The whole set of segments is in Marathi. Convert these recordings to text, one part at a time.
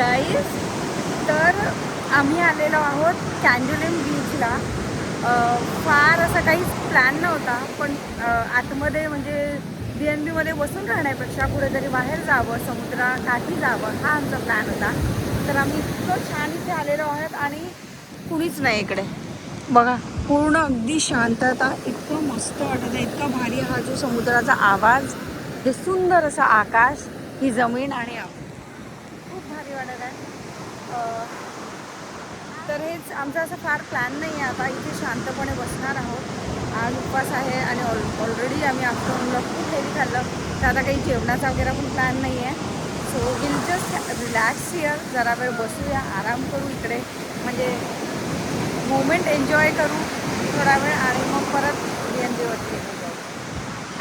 गाईज, तर आम्ही आलेलो आहोत कॅन्डोलिम बीचला. फार असा काहीच प्लॅन नव्हता, पण आतमध्ये म्हणजे BNBमध्ये बसून राहण्यापेक्षा कुठेतरी बाहेर जावं, समुद्राकाठी जावं, हा आमचा प्लॅन होता. तर आम्ही इतकं छान इथे आलेलो आहोत आणि कुणीच नाही इकडे. बघा, पूर्ण अगदी शांतता, इतकं मस्त वाटत आहे, इतका भारी हा जो समुद्राचा आवाज, हे सुंदर असं आकाश, ही जमीन आणि खूप भारी वाटत आहे. तर हेच आमचा असं फार प्लॅन नाही आहे. आता इथे शांतपणे बसणार आहोत. आज उपवास आहे आणि ऑलरेडी आम्ही आफ्टरनूनला खूप हेवी खाल्लं, तर आता काही जेवणाचा वगैरे पण प्लॅन नाही आहे. So will just relax here, जरा वेळ बसूया, आराम करू इकडे, म्हणजे मोमेंट एन्जॉय करू थोडा वेळ आणि मग परत BNBवरती जाऊ.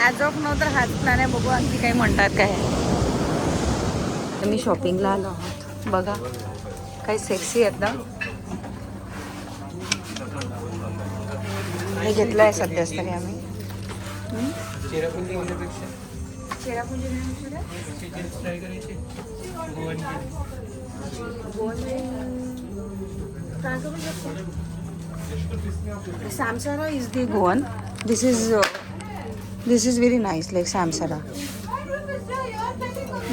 ॲज ऑफ नो तर हाच प्लॅन आहे. बघू आणखी काही म्हणतात काय. मी शॉपिंगला आलो आहोत. बघा काही सेक्सी आहेत ना. हे घेतलं आहे सध्याच तरी आम्ही. चेरापुंजी घेण्यापेक्षा Samsara is the Goan. This is very nice, like Samsara.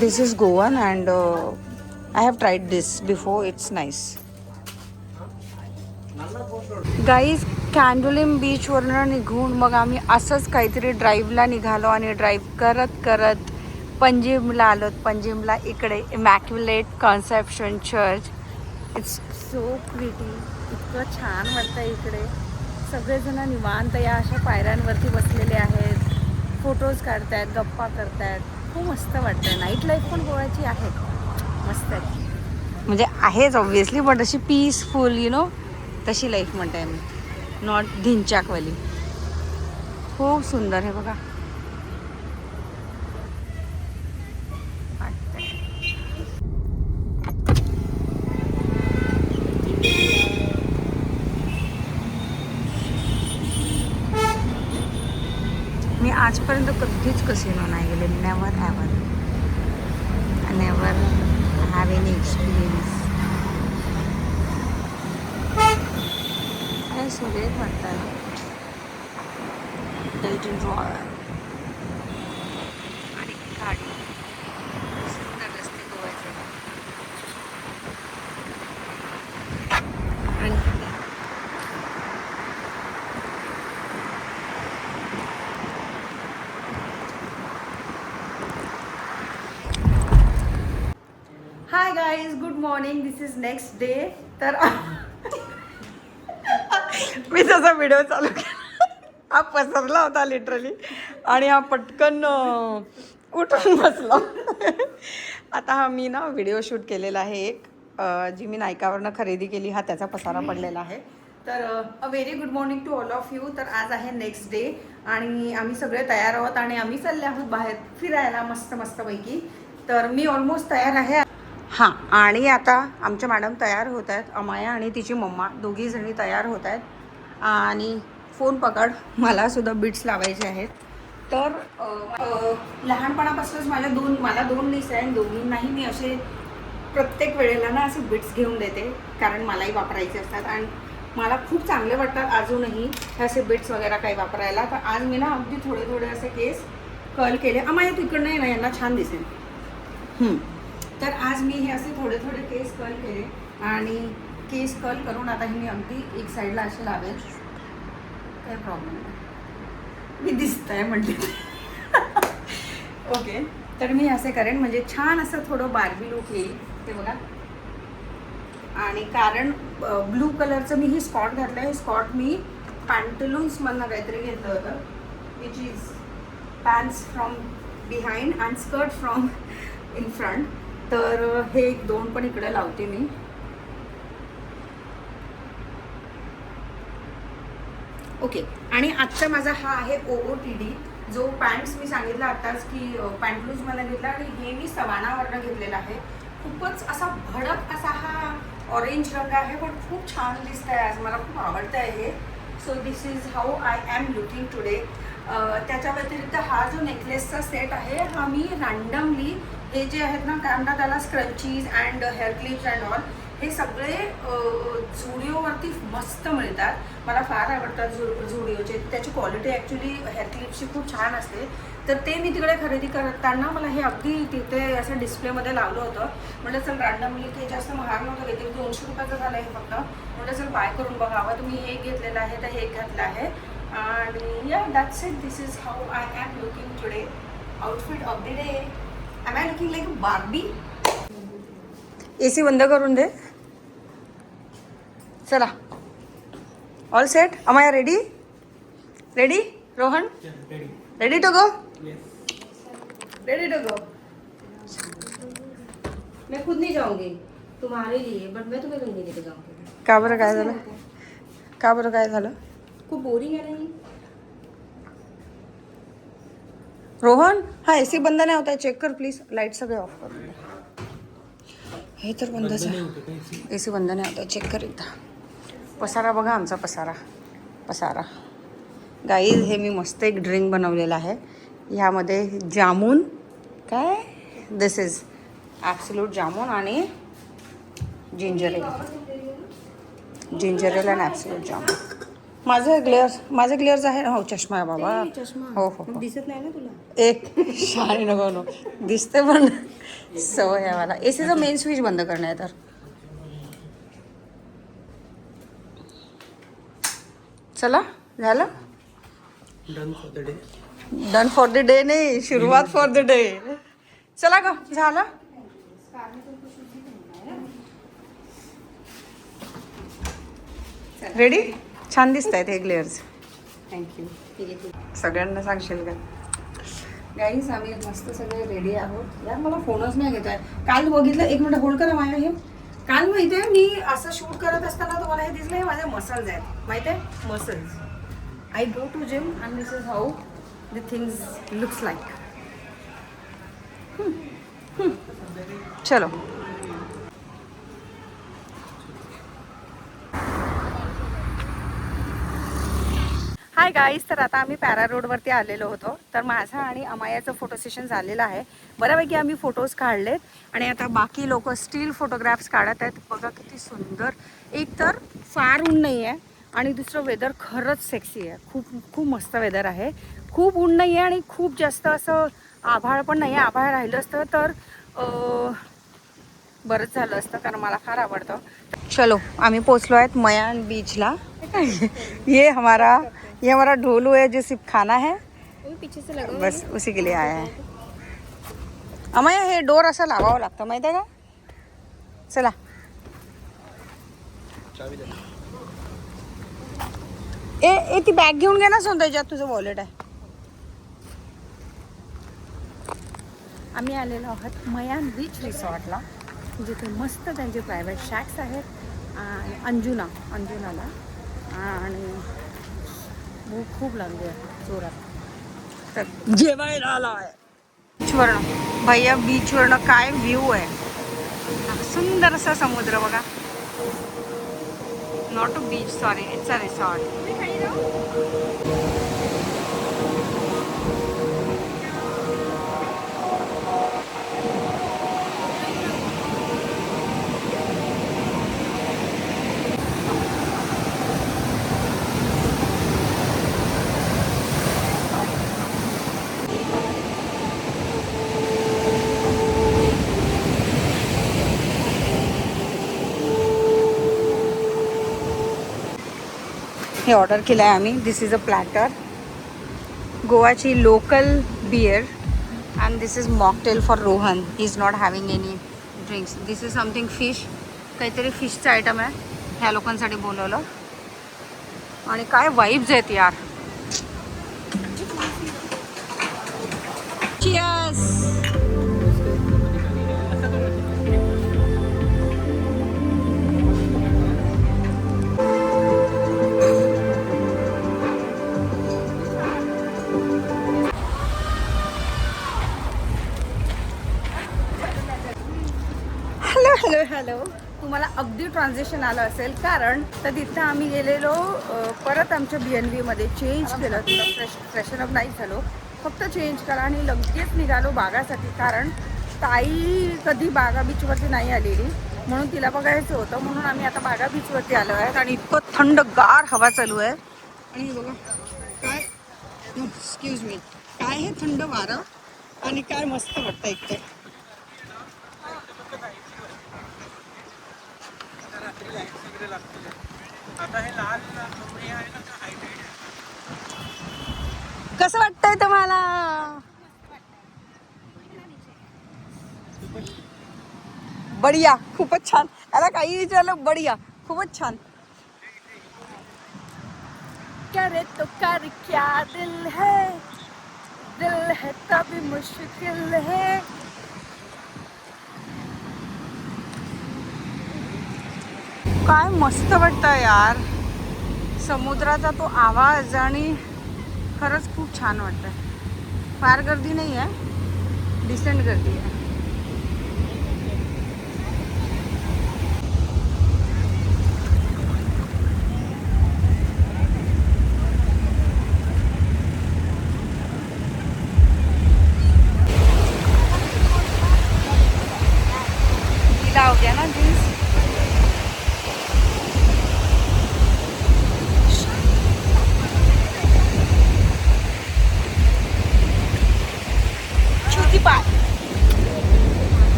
This is Goan and I have tried this before. It's nice. Guys, Candolim बीचवरनं निघून मग आम्ही असंच काहीतरी ड्राईव्हला निघालो आणि ड्राईव्ह करत करत पंजिमला आलो. पंजिमला इकडे immaculate conception church. It's so pretty. इतकं छान वाटतं इकडे. सगळेजण निवांत या अशा पायऱ्यांवरती बसलेले आहेत, फोटोज काढतायत, गप्पा करतायत. खूप मस्त वाटतं. नाईट लाईफ पण गोव्याची आहे, मस्त आहे. म्हणजे आहेच ऑब्व्हियसली, बट अशी पीसफुल तशी लाईफ म्हणते मी, नॉट धिंचाकवाली. खूप सुंदर आहे बघा. मी आजपर्यंत कधीच कसिनो नाही गेले. Never have any experience. काय सुरेख वाटतं. डेल्टन रॉयल आणि गाडी, सुंदर रस्ते गोव्याचे. Hi guys, good morning. This is next day. तर मी जसा व्हिडिओ चालू केला, हा पसरला होता लिटरली आणि हा पटकन उठून बसला. आता हा मी ना व्हिडिओ शूट केलेला आहे एक, जी मी नायकावरनं खरेदी केली, हा त्याचा पसारा पडलेला आहे. तर a very good morning to all of you. तर आज आहे नेक्स्ट डे आणि आम्ही सगळे तयार आहोत आणि आम्ही चालले आहोत बाहेर फिरायला मस्तपैकी. तर मी ऑलमोस्ट तयार आहे. हां, आणि आता आमच्या मॅडम तयार होत आहेत. अमाया आणि तिची मम्मा दोघीजणी तयार होत आहेत. आणि फोन पकड, मलासुद्धा बीट्स लावायचे आहेत. तर लहानपणापासूनच मला दोन नीस आहे आणि दोघींनाही मी असे प्रत्येक वेळेला ना असे बीट्स घेऊन देते, कारण मलाही वापरायचे असतात आणि मला खूप चांगले वाटतात अजूनही हे असे बीट्स वगैरे काही वापरायला. तर आज मी ना अगदी थोडे असे केस कर्ल केले. अमाया तू इकडनं आहे ना, यांना छान दिसेल. तर आज मी हे असे थोडे केस कर्ल केले आणि केस कर्ल करून आता हे मी अगदी एक साईडला असे लावेल. काही प्रॉब्लेम नाही, मी दिसत आहे म्हणजे. ओके, तर मी असे करेन म्हणजे छान असं थोडं बार्बी लुक येईल. ते बघा. आणि कारण ब्लू कलरचं मी ही स्कॉट घातलं आहे. स्कॉट मी पॅन्टलून्समधनं काहीतरी घेतलं होतं, which is pants from behind and skirt from in front. तर हे एक दोन पण इकडे लावते मी. ओके, आणि आजचा माझा हा आहे OOTD. जो पॅन्ट्स मी सांगितलं आत्ताच की पॅन्टलूज मला घेतला आणि हे मी सवानावरनं घेतलेला आहे. खूपच असा भडक असा हा ऑरेंज रंग आहे, पण खूप छान दिसत आहे आज, मला खूप आवडतं आहे हे. So this is how I am looking today. त्याच्या व्यतिरिक्त हा जो नेकलेसचा सेट आहे हा मी रँडमली हे जे आहेत ना काय म्हणतात त्याला scrunchies and hair clips and all, हे सगळे झुडिओवरती मस्त मिळतात. मला फार आवडतात झुडिओचे. त्याची क्वालिटी ॲक्च्युली हेअर क्लिप्सची खूप छान असते. तर ते मी तिकडे खरेदी करताना मला हे अगदी तिथे असं डिस्प्लेमध्ये लावलं होतं. म्हटलं चल रँडमली, ते जास्त महाग नव्हतं, काहीतरी 200 रुपयाचं झालं आहे फक्त. म्हटलं चल बाय करून बघावं. तुम्ही हे घेतलेलं आहे तर हे घातलं आहे. आणि या that's it. This is how I am looking today. Outfit of the day. Am I looking like Barbie? AC बंद करून दे. चला, all set. Am I ready? Ready Rohan? Ready to go? Ready to go. मैं खुद नहीं जाऊंगी तुम्हारे लिए, बट मैं तुम्हें कहीं नहीं लेके जाऊंगी. का बरं काय झालं? का बरं काय झालं? खूप बोरिंग आहे नाही रोहन? हा AC बंद नाही होत आहे, चेक कर प्लीज. लाईट सगळे ऑफ कर. हे तर बंदच आहे. AC बंद नाही होत आहे, चेक कर एकदा. पसारा बघा आमचा, पसारा. गाईज हे मी मस्त एक ड्रिंक बनवलेलं आहे. ह्यामध्ये जामून, काय दिस इज ॲब्सोल्यूट जामून आणि ginger L and absolute jamun. माझे ग्लेअर्स आहे. हो चष्मा आहे बाबा. हो हो दिसत नाही ना तुला? एक शाळी नको दिसते पण सवय आहे मला. ACचा मेन स्विच बंद करणं आहे. तर चला झालं. डन फॉर द डे नाही, सुरुवात फॉर द डे. चला ग झालं. रेडी? छान दिसत आहेत हे ग्लेअर्स. थँक्यू. सगळ्यांना सांगशील का? गाईज आम्ही मस्त सगळे रेडी आहोत. यार मला फोनच नाही घेत आहे. काल बघितलं, एक मिनिट होल्ड करा माझ्या. हे काल माहिती आहे मी असं शूट करत असताना तुम्हाला हे दिसलं, हे माझे मसल्स आहेत माहिती आहे. Muscles. I go to gym and this is how the things looks like. चलो. हाय गाईज, तर आता आम्ही पॅरा रोडवरती आलेलो होतो. तर माझा आणि अमायाचं फोटो सेशन झालेलं आहे. बऱ्यापैकी आम्ही फोटोज काढलेत आणि आता बाकी लोक स्टील फोटोग्राफ्स काढत आहेत. बघा किती सुंदर. एक तर फार ऊन नाही आहे आणि दुसरं वेदर खरंच सेक्सी आहे. खूप मस्त वेदर आहे. खूप ऊन नाही आहे आणि खूप जास्त असं आभाळ पण नाही आहे. आभाळ राहिलं असतं तर बरंच झालं असतं, कारण मला फार आवडतं. चलो, आम्ही पोचलो आहेत मयान बीचला. ये हमारा ढोलू है जो सिर्फ खाना है, पीछे से लगा बस उसी के लिए आया है. अमया हे डोर असं लावावं लागतं माहिती आहे का? चला. ए ती बॅग घेऊन घे ना सोन, ज्यात तुझं वॉलेट आहे. आम्ही आलेलो आहोत मयान बीच रिसॉर्टला, जिथे मस्त त्यांचे प्रायव्हेट शॅक्स आहेत. आणि अंजुनाला आणि भूक खूप लागली आहे जोरात. तर जेवायला आला आहे. बीचवरनं भैया, बीचवरनं काय व्ह्यू आहे. सुंदर असा समुद्र बघा. Not a beach, sorry, it's a resort. हे ऑर्डर केलं आहे आम्ही. दिस इज अ प्लॅटर, गोवाची local beer, and this is mocktail for Rohan. He is not having any drinks. This is something fish, काहीतरी फिशचं आयटम आहे. ह्या लोकांसाठी बोलवलं. आणि काय वाईब्स आहेत यार. चियर्स. हॅलो. तुम्हाला अगदी ट्रान्झॅक्शन आलं असेल, कारण तर तिथं आम्ही गेलेलो. परत आमच्या BNBमध्ये चेंज केलं. थोडं फ्रेशन अप नाही झालो, फक्त चेंज करा आणि लगेच निघालो बागासाठी. कारण ताई कधी बागा बीचवरती नाही आलेली, म्हणून तिला बघायचं होतं, म्हणून आम्ही आता बागा बीचवरती आलो आहे. आणि इतकं थंडगार हवा चालू आहे. आणि बघा काय, एक्सक्यूज मी, काय हे थंड वारं आणि काय मस्त वाटतं एकतर. कसं वाटतंय तुम्हाला? बढिया, खूपच छान. आता काही विचारलं, बढिया, खूपच छान. करे तो कर क्या दिल है तभी मुश्किल है. काय मस्त वाटतं यार, समुद्राचा तो आवाज आणि खरंच खूप छान वाटतं. फार गर्दी नाही आहे, डिसेंट गर्दी आहे. लाव द्या ना जीन्स.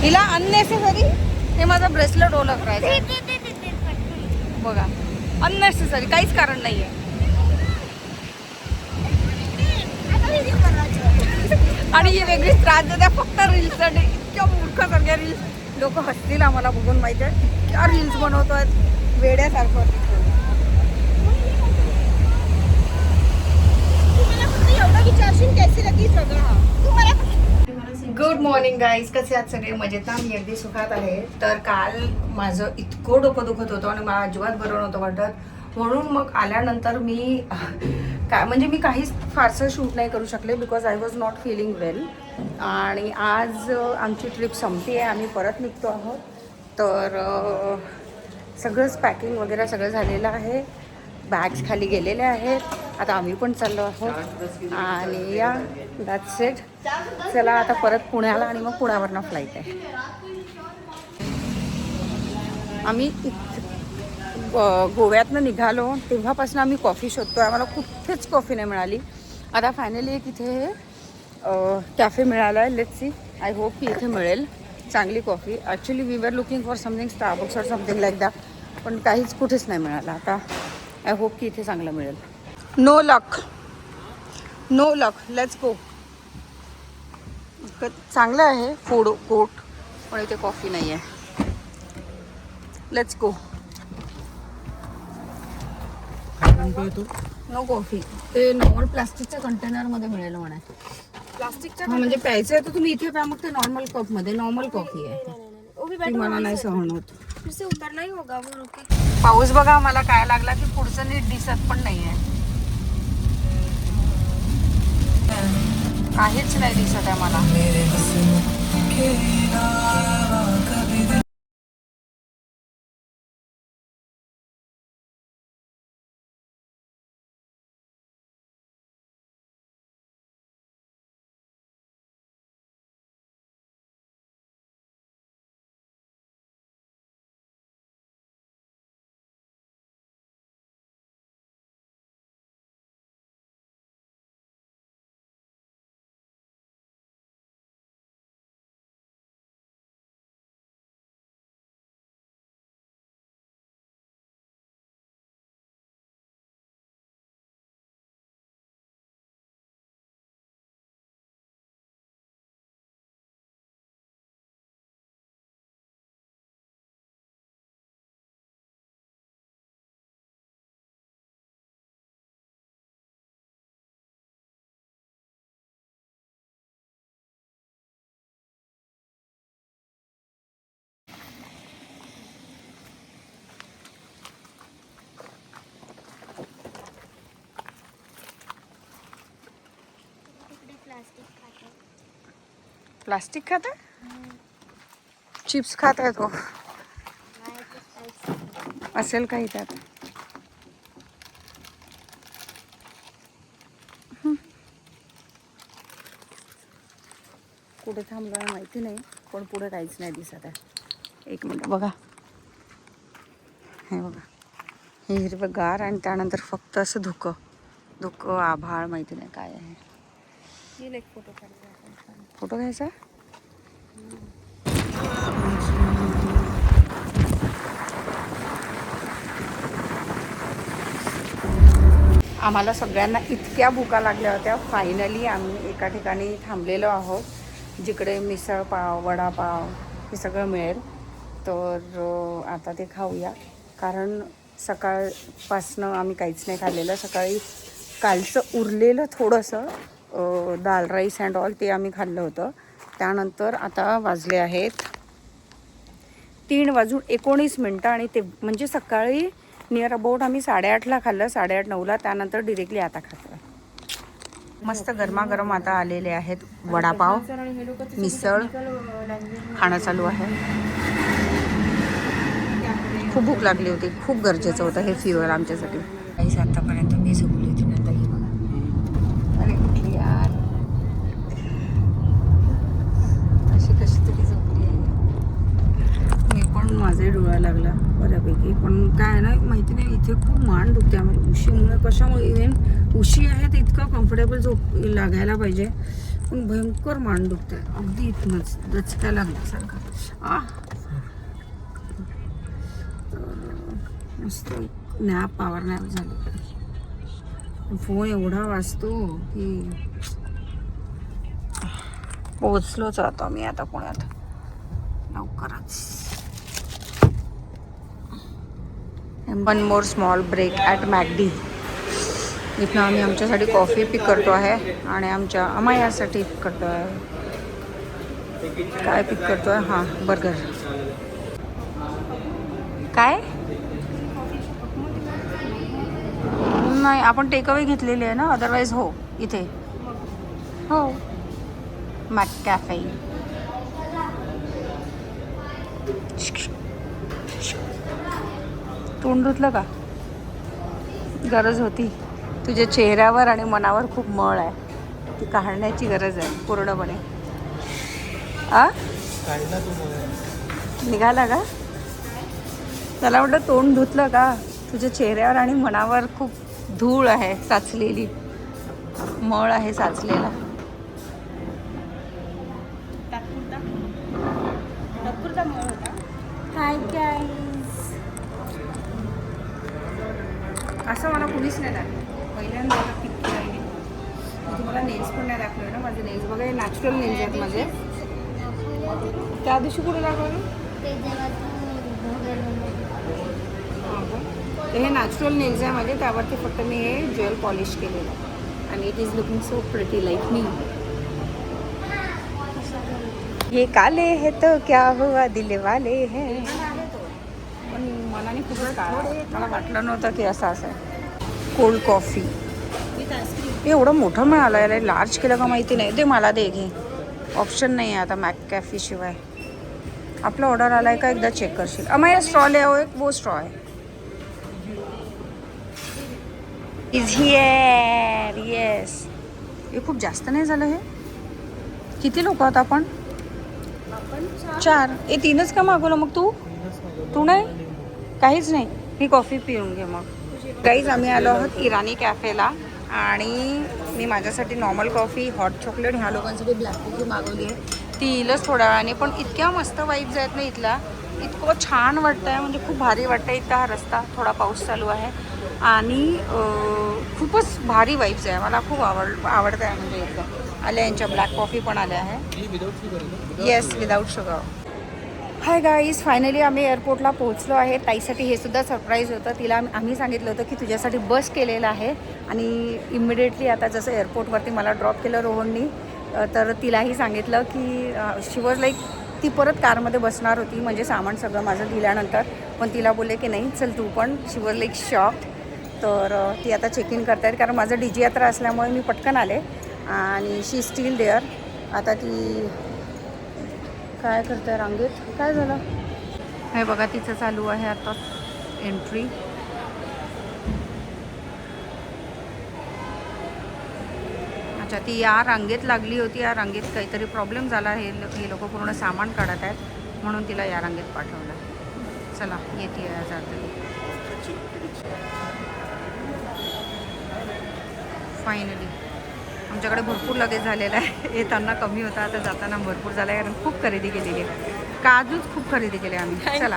हिला अननेसेसरी हे माझं ब्रेसलेट ओळख बघा, अननेसेसरी काहीच कारण नाहीये. आणि ही वेगळीच त्रास देते फक्त रील्ससाठी. इतक्या मूर्खासारख्या रील्स, लोक हसतील आम्हाला बघून, माहिती आहे इतक्या रील्स बनवतोय वेड्यासारखं. गुड मॉर्निंग गाईज, कसे आहात सगळे? मजेत ना? मी अगदी सुखात आहे. तर काल माझं इतकं डोकं दुखत होतं आणि मला अजिबात बरं नव्हतं वाटत, म्हणून मग आल्यानंतर मी म्हणजे मी काहीच फारसं शूट नाही करू शकले, because I was not feeling well. आणि आज आमची ट्रिप संपती आहे, आम्ही परत निघतो आहोत. तर सगळंच पॅकिंग वगैरे सगळं झालेलं आहे, बॅग्स खाली गेलेले आहेत. आता आम्ही पण चाललो आहोत आणि या दॅट्स इट. चला आता परत पुण्याला, आणि मग पुण्यावरनं फ्लाईट आहे. आम्ही गोव्यातनं निघालो तेव्हापासून आम्ही कॉफी शोधतो आहे, आम्हाला कुठेच कॉफी नाही मिळाली. आता फायनली एक इथे कॅफे मिळाला आहे. लेट्स सी, आय होप की इथे मिळेल चांगली coffee. Actually we were looking for something Starbucks और समथिंग लाईक दॅट, पण काहीच कुठेच नाही मिळालं. आता आय होप की इथे चांगलं मिळेल. No luck, no luck, let's go. चांगलं आहे फूड कोर्ट, पण इथे कॉफी नाही आहे. Let's go. नो कॉफी, ते नॉर्मल प्लास्टिकच्या कंटेनरमध्ये मिळेल म्हणा. प्लास्टिकच्या म्हणजे प्यायचं आहे तर तुम्ही इथे प्या, मग ते नॉर्मल कपमध्ये. नॉर्मल कॉफी आहे, मला नाही सहन होत. पाऊस बघा मला काय लागला की पुढचं नीट दिसत पण नाही आहे, काहीच नाही दिसत आहे मला. प्लास्टिक खात आहे, चिप्स खात आहे तो, असेल काही त्यात. कुठे थांबलो आहे माहिती नाही, पण पुढे काहीच नाही दिसत आहे. एक मिनिट बघा, हे बघा, हे हिरवंगार आणि त्यानंतर फक्त असं धुकं धुकं आभाळ, माहिती नाही काय आहे. एक फोटो काढायचा, फोटो घ्यायचा. आम्हाला सगळ्यांना इतक्या भुका लागल्या होत्या. फायनली आम्ही एका ठिकाणी थांबलेलो आहोत, जिकडे मिसळ पाव, वडापाव हे सगळं मिळेल. तर आता ते खाऊया, कारण सकाळपासनं आम्ही काहीच नाही खाल्लेलं. सकाळी कालचं उरलेलं थोडंसं दाल राईस अँड ऑल ते आम्ही खाल्लं होतं. त्यानंतर आता वाजले आहेत 3:19 आणि ते म्हणजे सकाळी नियर अबाउट आम्ही 8:30ला खाल्लं, 8:30-9ला. त्यानंतर डिरेक्टली आता खातो. मस्त गरमागरम आता आलेले आहेत वडापाव, मिसळ खाणं चालू आहे. खूप भूक लागली होती, खूप गरजेचं होतं हे फ्युअल आमच्यासाठी. काही आतापर्यंत मी झोपली होती, नंतर ही बघा, अरे कुठली यार, अशी कशी तरी झोपली आहे मी. पण माझाही डोळा लागला बऱ्यापैकी, पण काय ना माहिती नाही, इथे खूप मान दुखते आम्हाला उशीमुळे. कशामुळे? इव्हन उशी आहे तर इतकं कम्फर्टेबल झोप लागायला पाहिजे, पण भयंकर मान दुखते अगदी इथनंच दचक्या लागल्यासारखं. मस्त नॅप, पॉवर नॅप झाली. फोन एवढा वाजतो की पोहोचलोच आता मी आता पुण्यात लवकरच. One more small break at McD. इथनं आम्ही आमच्यासाठी कॉफी पिक करतो आहे आणि आमच्या अमायासाठी पिक करतो आहे. काय पिक करतो आहे? हां, बर्गर. काय नाही, आपण टेकअवे घेतलेली आहे ना, अदरवाईज हो इथे हो मॅक कॅफे. तोंड धुतलं का? गरज होती. तुझ्या चेहऱ्यावर आणि मनावर खूप मळ आहे, ती काढण्याची गरज आहे पूर्णपणे. निघाला का? त्याला म्हटलं तोंड धुतलं का? तुझ्या चेहऱ्यावर आणि मनावर खूप धूळ आहे, साचलेली मळ आहे साचलेला. Hi guys. असं मला कुणीच नाही दाखवलं, पहिल्यांदा पिक केलं मी. तुम्हाला नेल्स पण नाही दाखवले ना माझे नेल्स. बघा, हे नॅचरल नेल्स आहेत माझे. त्या दिवशी कुठे दाखवलं? हे नॅचरल नेल्स आहे माझे, त्यावरती फक्त मी हे ज्वेल पॉलिश केलेलं आहे आणि it is looking so pretty like me. हे काले है तो क्या हुआ दिल वाले है. पण मनाने खूपच काळा, मला वाटलं नव्हतं की असं आहे. कोल्ड कॉफी एवढं मोठं मिळालं, याला लार्ज केलं का माहिती नाही. ते मला दे घे, ऑप्शन नाही आहे आता मॅक कॅफे शिवाय. आपला ऑर्डर आला आहे का एकदा चेक करशील? आम्हाला स्ट्रॉ ले आओ, एक वो स्ट्रॉ आहे. Is here, yes. हे खूप जास्त नाही झालं हे? किती लोक आहोत आपण? 4. 3च का मागवलं मग तू नाही? काहीच नाही. ही कॉफी पिऊन घे मग. गाईज, आम्ही आलो आहोत इराणी कॅफेला आणि मी माझ्यासाठी नॉर्मल कॉफी, हॉट चॉकलेट, ह्या लोकांसाठी ब्लॅक कॉफी मागवली आहे. ती येईलच थोड्या वेळाने. पण इतक्या मस्त वाईब्स आहेत ना इथला, इतकं छान वाटतं आहे, म्हणजे खूप भारी वाटतं. इथं हा रस्ता, थोडा पाऊस चालू आहे आणि खूपच भारी वाईब्स आहे. मला खूप आवडतं आहे म्हणजे इथलं. आल्या यांच्या ब्लॅक कॉफी पण आल्या आहे. Yes, without sugar. Hi guys, finally आम्ही एअरपोर्टला पोहोचलो आहे. ताईसाठी हे सुद्धा सरप्राईज होतं. तिला आम्ही सांगितलं होतं की तुझ्यासाठी बस केलेलं आहे आणि इमिडिएटली आता जसं एअरपोर्टवरती मला ड्रॉप केलं रोहननी, तर तिलाही सांगितलं की शी वॉज लाईक, ती परत कारमध्ये बसणार होती म्हणजे सामान सगळं माझं दिल्यानंतर, पण तिला बोलले की नाही चल तू पण. शी वॉज लाईक शॉक्ड. तर ती आता चेक इन करतायत, कारण माझं DG यात्रा असल्यामुळे मी पटकन आले आणि शी स्टील देअर. आता ती काय करते रांगेत? काय झालं हे बघा, तिचं चालू आहे आता एंट्री. अच्छा, ती या रांगेत लागली होती. या रांगेत काहीतरी प्रॉब्लेम झाला. हे लोक पूर्ण सामान काढत आहेत म्हणून तिला या रांगेत पाठवलं. चला येते जाते. फायनली आमच्याकडे भरपूर लगेच झालेलं आहे. येताना कमी होता, आता जाताना भरपूर झाला आहे कारण खूप खरेदी केलेली आहे. काजूच खूप खरेदी केले आम्ही. चला.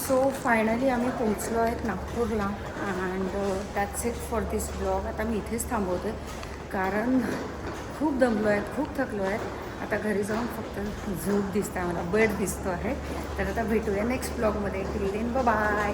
सो फायनली आम्ही पोहोचलो आहेत नागपूरला and that's it for this blog. आता मी इथेच थांबवते कारण खूप दमलो आहेत, खूप थकलो आहेत. आता घरी जाऊन फक्त झोप दिसतं आहे मला, बेड दिसतो आहे. तर आता भेटूया नेक्स्ट ब्लॉगमध्ये. Till then bye.